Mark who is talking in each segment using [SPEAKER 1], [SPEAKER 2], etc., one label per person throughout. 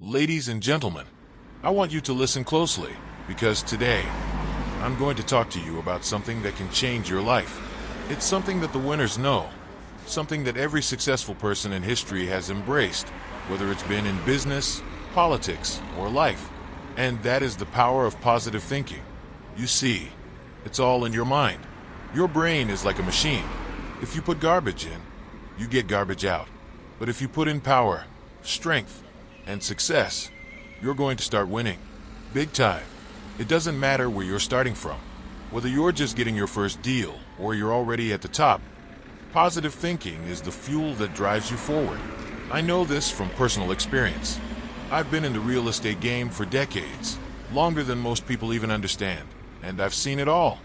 [SPEAKER 1] Ladies and gentlemen, I want you to listen closely because today I'm going to talk to you about something that can change your life. It's something that the winners know, something that every successful person in history has embraced, whether it's been in business, politics, or life. And that is the power of positive thinking. You see, it's all in your mind. Your brain is like a machine. If you put garbage in, you get garbage out. But if you put in power, strength, and success, you're going to start winning. Big time. It doesn't matter where you're starting from. Whether you're just getting your first deal or you're already at the top, positive thinking is the fuel that drives you forward. I know this from personal experience. I've been in the real estate game for decades, longer than most people even understand, and I've seen it all.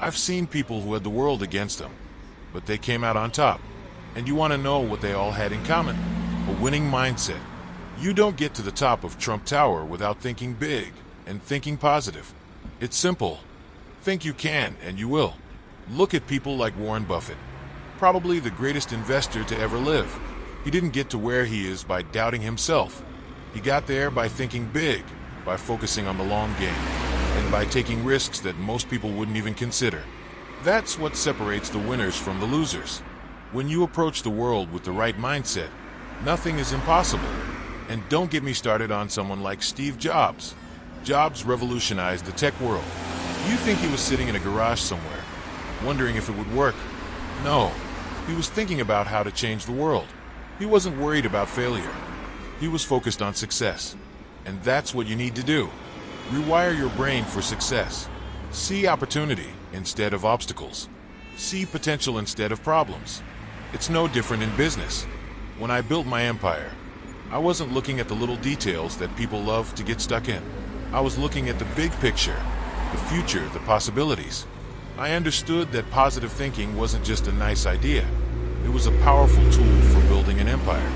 [SPEAKER 1] I've seen people who had the world against them, but they came out on top. And you want to know what they all had in common? A winning mindset. You don't get to the top of Trump Tower without thinking big and thinking positive. It's simple. Think you can, and you will. Look at people like Warren Buffett, probably the greatest investor to ever live. He didn't get to where he is by doubting himself. He got there by thinking big, by focusing on the long game, and by taking risks that most people wouldn't even consider. That's what separates the winners from the losers. When you approach the world with the right mindset, nothing is impossible. And don't get me started on someone like Steve Jobs. Jobs revolutionized the tech world. You think he was sitting in a garage somewhere, wondering if it would work? No, he was thinking about how to change the world. He wasn't worried about failure. He was focused on success. And that's what you need to do. Rewire your brain for success. See opportunity instead of obstacles. See potential instead of problems. It's no different in business. When I built my empire, I wasn't looking at the little details that people love to get stuck in. I was looking at the big picture, the future, the possibilities. I understood that positive thinking wasn't just a nice idea. It was a powerful tool for building an empire.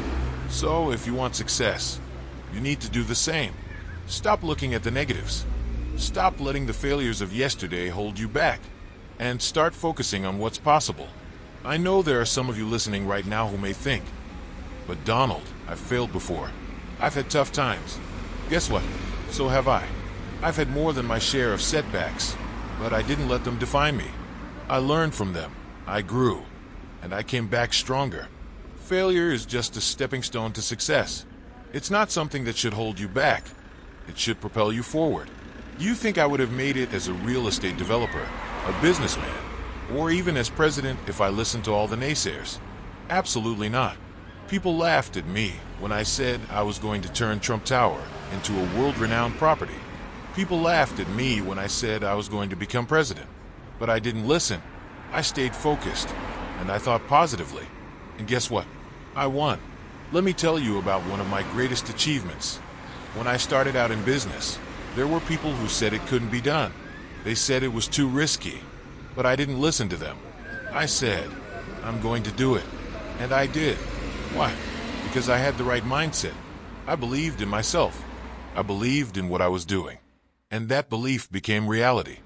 [SPEAKER 1] So if you want success, you need to do the same. Stop looking at the negatives. Stop letting the failures of yesterday hold you back. And start focusing on what's possible. I know there are some of you listening right now who may think, but Donald, I've failed before. I've had tough times. Guess what? So have I. I've had more than my share of setbacks, but I didn't let them define me. I learned from them. I grew, and I came back stronger. Failure is just a stepping stone to success. It's not something that should hold you back. It should propel you forward. You think I would have made it as a real estate developer, a businessman, or even as president if I listened to all the naysayers? Absolutely not. People laughed at me when I said I was going to turn Trump Tower into a world-renowned property. People laughed at me when I said I was going to become president. But I didn't listen. I stayed focused, and I thought positively. And guess what? I won. Let me tell you about one of my greatest achievements. When I started out in business, there were people who said it couldn't be done. They said it was too risky. But I didn't listen to them. I said, I'm going to do it. And I did. Why? Because I had the right mindset. I believed in myself. I believed in what I was doing. And that belief became reality.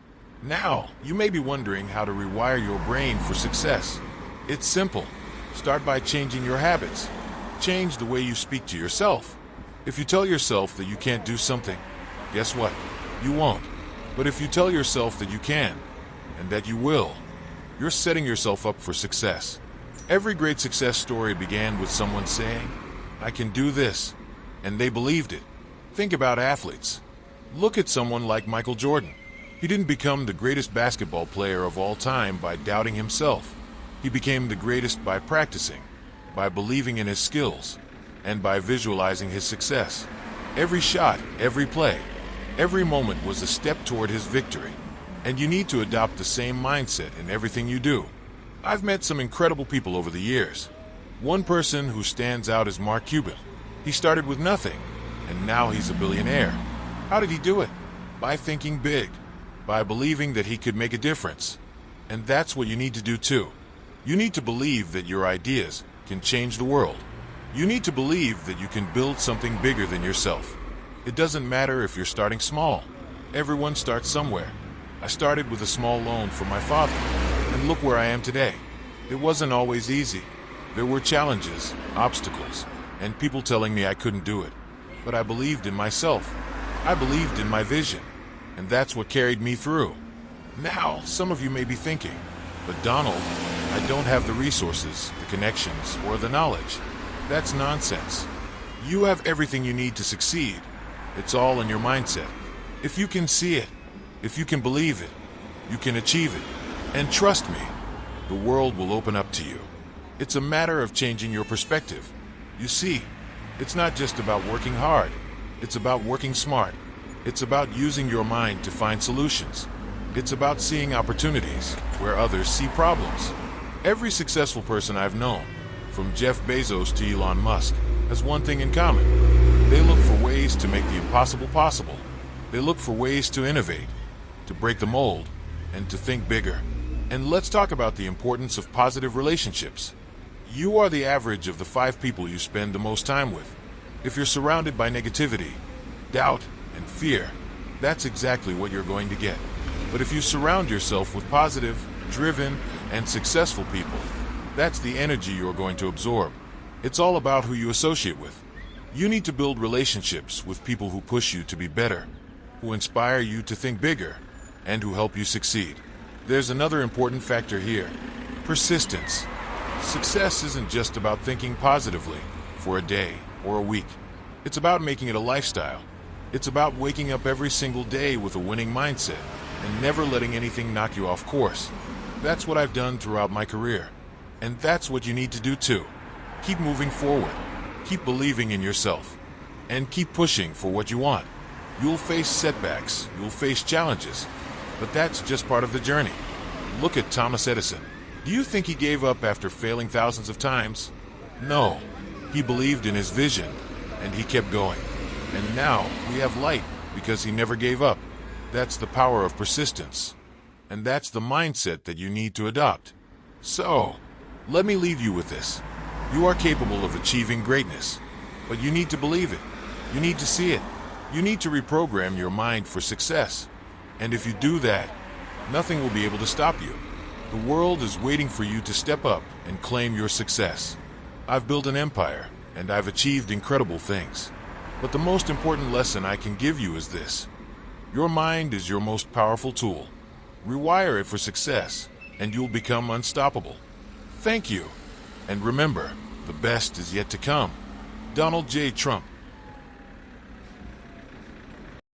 [SPEAKER 1] Now, you may be wondering how to rewire your brain for success. It's simple. Start by changing your habits. Change the way you speak to yourself. If you tell yourself that you can't do something, guess what? You won't. But if you tell yourself that you can, and that you will, you're setting yourself up for success. Every great success story began with someone saying, I can do this, and they believed it. Think about athletes. Look at someone like Michael Jordan. He didn't become the greatest basketball player of all time by doubting himself. He became the greatest by practicing, by believing in his skills, and by visualizing his success. Every shot, every play, every moment was a step toward his victory. And you need to adopt the same mindset in everything you do. I've met some incredible people over the years. One person who stands out is Mark Cuban. He started with nothing, and now he's a billionaire. How did he do it? By thinking big, by believing that he could make a difference. And that's what you need to do too. You need to believe that your ideas can change the world. You need to believe that you can build something bigger than yourself. It doesn't matter if you're starting small. Everyone starts somewhere. I started with a small loan from my father, and look where I am today. It wasn't always easy. There were challenges, obstacles, and people telling me I couldn't do it. but I believed in myself. I believed in my vision, and that's what carried me through. Now, some of you may be thinking, but Donald, I don't have the resources, the connections, or the knowledge. That's nonsense. You have everything you need to succeed. It's all in your mindset. If you can see it, if you can believe it, you can achieve it. And trust me, the world will open up to you. It's a matter of changing your perspective. You see, it's not just about working hard. It's about working smart. It's about using your mind to find solutions. It's about seeing opportunities where others see problems. Every successful person I've known, from Jeff Bezos to Elon Musk, has one thing in common. They look for ways to make the impossible possible. They look for ways to innovate, to break the mold, and to think bigger. And let's talk about the importance of positive relationships. You are the average of the 5 people you spend the most time with. If you're surrounded by negativity, doubt, and fear, that's exactly what you're going to get. But if you surround yourself with positive, driven, and successful people, that's the energy you're going to absorb. It's all about who you associate with. You need to build relationships with people who push you to be better, who inspire you to think bigger, and who help you succeed. There's another important factor here: persistence. Success isn't just about thinking positively for a day or a week. It's about making it a lifestyle. It's about waking up every single day with a winning mindset and never letting anything knock you off course. That's what I've done throughout my career. And that's what you need to do too. Keep moving forward. Keep believing in yourself. And keep pushing for what you want. You'll face setbacks. You'll face challenges. But that's just part of the journey. Look at Thomas Edison. Do you think he gave up after failing thousands of times? No. He believed in his vision, and he kept going. And now we have light because he never gave up. That's the power of persistence. And that's the mindset that you need to adopt. So, let me leave you with this. You are capable of achieving greatness, but you need to believe it. You need to see it. You need to reprogram your mind for success. And if you do that, nothing will be able to stop you. The world is waiting for you to step up and claim your success. I've built an empire, and I've achieved incredible things. But the most important lesson I can give you is this: your mind is your most powerful tool. Rewire it for success, and you'll become unstoppable. Thank you. And remember, the best is yet to come. Donald J. Trump.